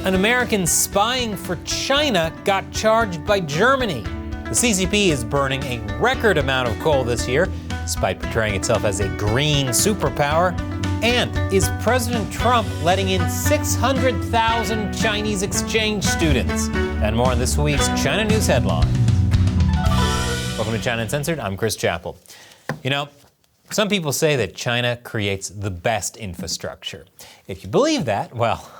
An American spying for China got charged by Germany. The CCP is burning a record amount of coal this year, despite portraying itself as a green superpower. And is President Trump letting in 600,000 Chinese exchange students? And more on this week's China News Headline. Welcome to China Uncensored. I'm Chris Chappell. You know, some people say that China creates the best infrastructure. If you believe that, well,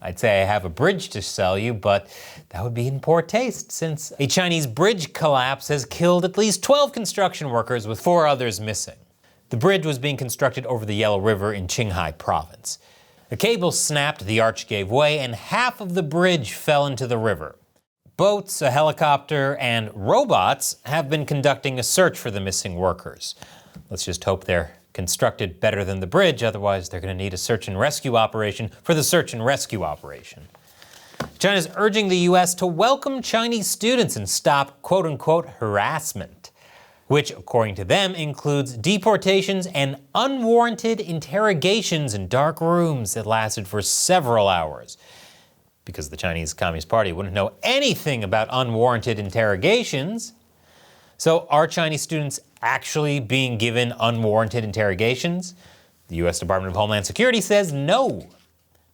I'd say I have a bridge to sell you, but that would be in poor taste since a Chinese bridge collapse has killed at least 12 construction workers with 4 others missing. The bridge was being constructed over the Yellow River in Qinghai province. A cable snapped, the arch gave way, and half of the bridge fell into the river. Boats, a helicopter, and robots have been conducting a search for the missing workers. Let's just hope they're constructed better than the bridge, otherwise they're going to need a search and rescue operation for the search and rescue operation. China's urging the U.S. to welcome Chinese students and stop quote-unquote harassment, which, according to them, includes deportations and unwarranted interrogations in dark rooms that lasted for several hours. Because the Chinese Communist Party wouldn't know anything about unwarranted interrogations. So are Chinese students actually being given unwarranted interrogations? The U.S. Department of Homeland Security says no.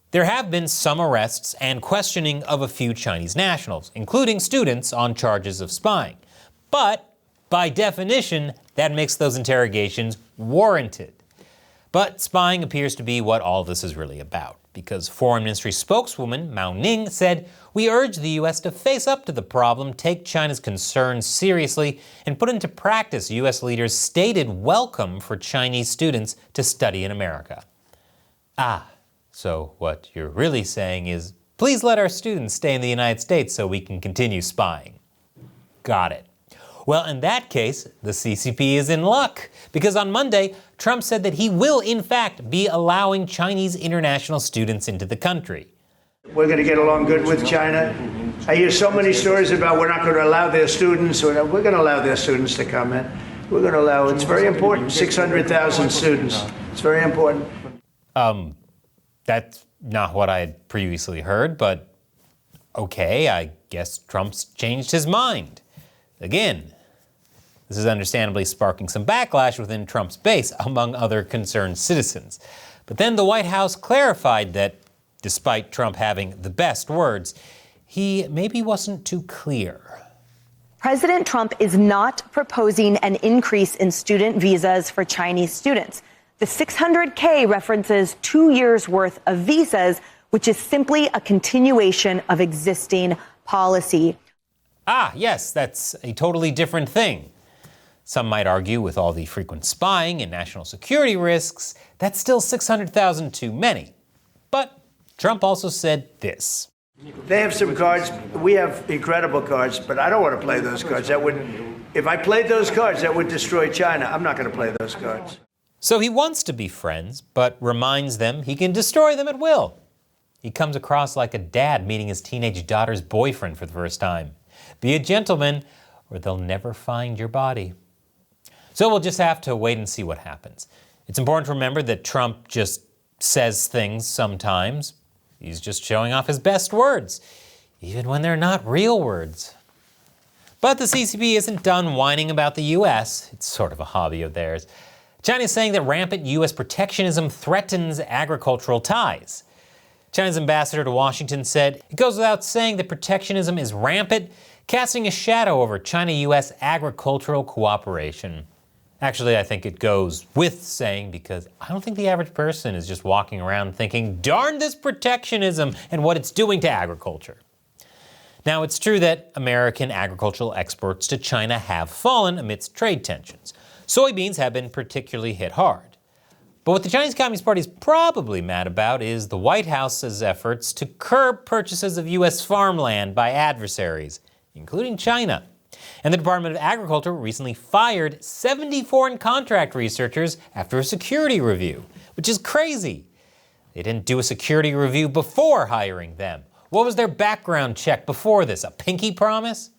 There have been some arrests and questioning of a few Chinese nationals, including students on charges of spying. But by definition, that makes those interrogations warranted. But spying appears to be what all this is really about, because Foreign Ministry spokeswoman Mao Ning said, "We urge the U.S. to face up to the problem, take China's concerns seriously, and put into practice U.S. leaders' stated welcome for Chinese students to study in America." So what you're really saying is, please let our students stay in the United States so we can continue spying. Got it. Well, in that case, the CCP is in luck, because on Monday, Trump said that he will, in fact, be allowing Chinese international students into the country. We're going to get along good with China. I hear so many stories about we're not going to allow their students, or we're going to allow their students to come in. We're going to allow, it's very important, 600,000 students. It's very important. That's not what I had previously heard, but okay, I guess Trump's changed his mind. Again, this is understandably sparking some backlash within Trump's base, among other concerned citizens. But then the White House clarified that, despite Trump having the best words, he maybe wasn't too clear. President Trump is not proposing an increase in student visas for Chinese students. The 600K references 2 years' worth of visas, which is simply a continuation of existing policy. Yes, that's a totally different thing. Some might argue with all the frequent spying and national security risks, that's still 600,000 too many. But Trump also said this. They have some cards. We have incredible cards, but I don't want to play those cards. If I played those cards, that would destroy China. I'm not going to play those cards. So he wants to be friends, but reminds them he can destroy them at will. He comes across like a dad meeting his teenage daughter's boyfriend for the first time. Be a gentleman, or they'll never find your body. So we'll just have to wait and see what happens. It's important to remember that Trump just says things sometimes. He's just showing off his best words, even when they're not real words. But the CCP isn't done whining about the U.S. It's sort of a hobby of theirs. China is saying that rampant U.S. protectionism threatens agricultural ties. China's ambassador to Washington said, "It goes without saying that protectionism is rampant, casting a shadow over China-U.S. agricultural cooperation." Actually, I think it goes with saying, because I don't think the average person is just walking around thinking, darn this protectionism and what it's doing to agriculture. Now, it's true that American agricultural exports to China have fallen amidst trade tensions. Soybeans have been particularly hit hard. But what the Chinese Communist Party is probably mad about is the White House's efforts to curb purchases of U.S. farmland by adversaries, including China. And the Department of Agriculture recently fired 70 foreign contract researchers after a security review, which is crazy. They didn't do a security review before hiring them. What was their background check before this? A pinky promise?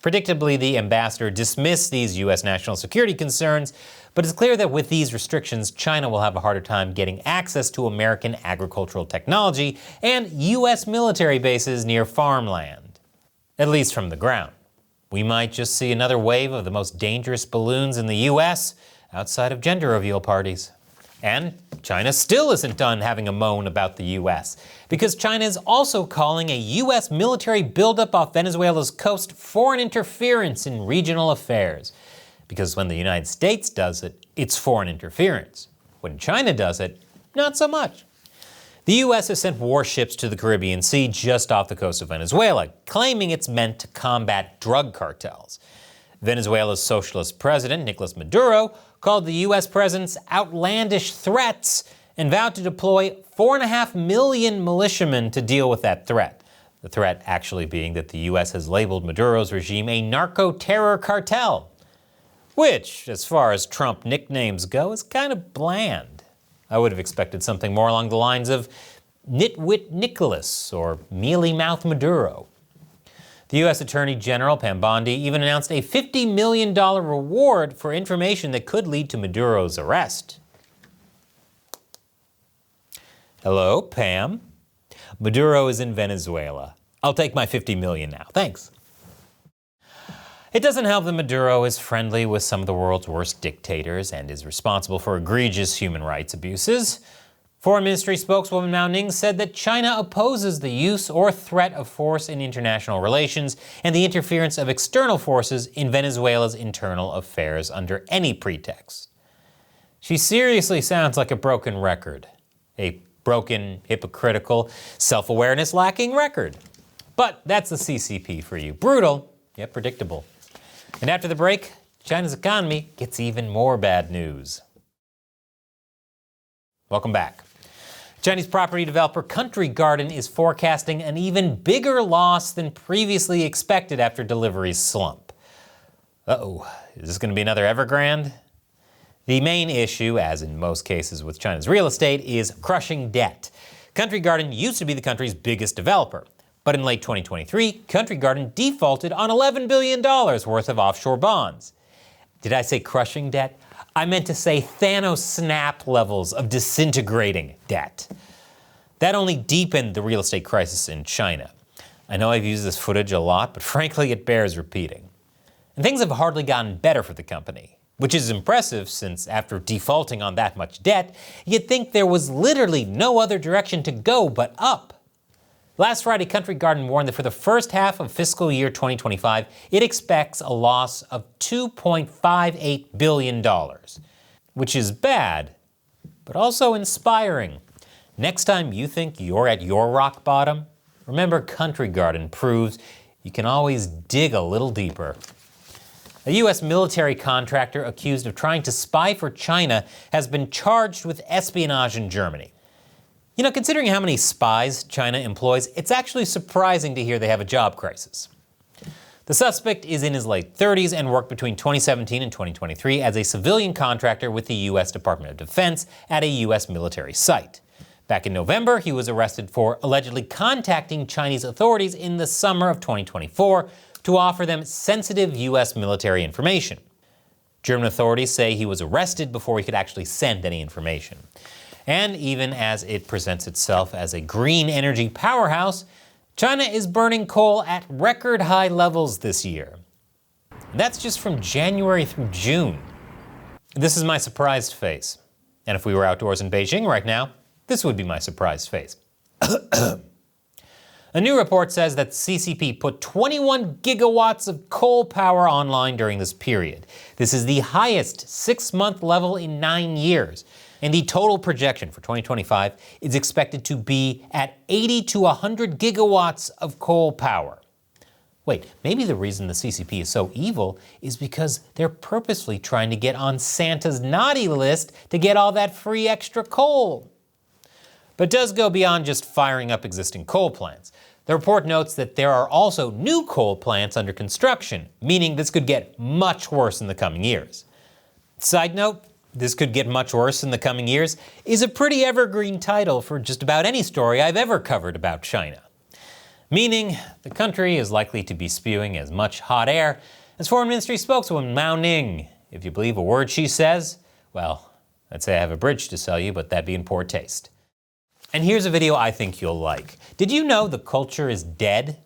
Predictably, the ambassador dismissed these U.S. national security concerns, but it's clear that with these restrictions, China will have a harder time getting access to American agricultural technology and U.S. military bases near farmland, at least from the ground. We might just see another wave of the most dangerous balloons in the U.S. outside of gender reveal parties. And China still isn't done having a moan about the U.S., because China is also calling a U.S. military buildup off Venezuela's coast foreign interference in regional affairs. Because when the United States does it, it's foreign interference. When China does it, not so much. The U.S. has sent warships to the Caribbean Sea just off the coast of Venezuela, claiming it's meant to combat drug cartels. Venezuela's socialist president, Nicolas Maduro, called the U.S. presence outlandish threats and vowed to deploy 4.5 million militiamen to deal with that threat. The threat actually being that the U.S. has labeled Maduro's regime a narco-terror cartel, which, as far as Trump nicknames go, is kind of bland. I would have expected something more along the lines of Nitwit Nicholas or Mealy Mouth Maduro. The U.S. Attorney General Pam Bondi even announced a $50 million reward for information that could lead to Maduro's arrest. Hello, Pam. Maduro is in Venezuela. I'll take my $50 million now. Thanks. It doesn't help that Maduro is friendly with some of the world's worst dictators and is responsible for egregious human rights abuses. Foreign Ministry spokeswoman Mao Ning said that China opposes the use or threat of force in international relations and the interference of external forces in Venezuela's internal affairs under any pretext. She seriously sounds like a broken record. A broken, hypocritical, self-awareness lacking record. But that's the CCP for you. Brutal, yet predictable. And after the break, China's economy gets even more bad news. Welcome back. Chinese property developer Country Garden is forecasting an even bigger loss than previously expected after deliveries slump. Uh-oh, is this going to be another Evergrande? The main issue, as in most cases with China's real estate, is crushing debt. Country Garden used to be the country's biggest developer, but in late 2023, Country Garden defaulted on $11 billion worth of offshore bonds. Did I say crushing debt? I meant to say Thanos snap levels of disintegrating debt. That only deepened the real estate crisis in China. I know I've used this footage a lot, but frankly it bears repeating. And things have hardly gotten better for the company, which is impressive since after defaulting on that much debt, you'd think there was literally no other direction to go but up. Last Friday, Country Garden warned that for the first half of fiscal year 2025, it expects a loss of $2.58 billion, which is bad, but also inspiring. Next time you think you're at your rock bottom, remember Country Garden proves you can always dig a little deeper. A U.S. military contractor accused of trying to spy for China has been charged with espionage in Germany. You know, considering how many spies China employs, it's actually surprising to hear they have a job crisis. The suspect is in his late 30s and worked between 2017 and 2023 as a civilian contractor with the U.S. Department of Defense at a U.S. military site. Back in November, he was arrested for allegedly contacting Chinese authorities in the summer of 2024 to offer them sensitive U.S. military information. German authorities say he was arrested before he could actually send any information. And even as it presents itself as a green energy powerhouse, China is burning coal at record high levels this year. And that's just from January through June. This is my surprised face. And if we were outdoors in Beijing right now, this would be my surprised face. A new report says that CCP put 21 gigawatts of coal power online during this period. This is the highest 6-month level in 9 years. And the total projection for 2025 is expected to be at 80 to 100 gigawatts of coal power. Wait, maybe the reason the CCP is so evil is because they're purposely trying to get on Santa's naughty list to get all that free extra coal. But it does go beyond just firing up existing coal plants. The report notes that there are also new coal plants under construction, meaning this could get much worse in the coming years. Side note, this could get much worse in the coming years is a pretty evergreen title for just about any story I've ever covered about China. meaning the country is likely to be spewing as much hot air as Foreign Ministry spokeswoman Mao Ning. If you believe a word she says, well, I'd say I have a bridge to sell you, but that'd be in poor taste. And here's a video I think you'll like. Did you know the culture is dead?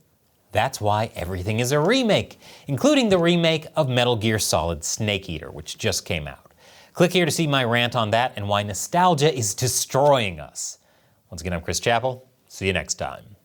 That's why everything is a remake, including the remake of Metal Gear Solid Snake Eater, which just came out. Click here to see my rant on that and why nostalgia is destroying us. Once again, I'm Chris Chappell. See you next time.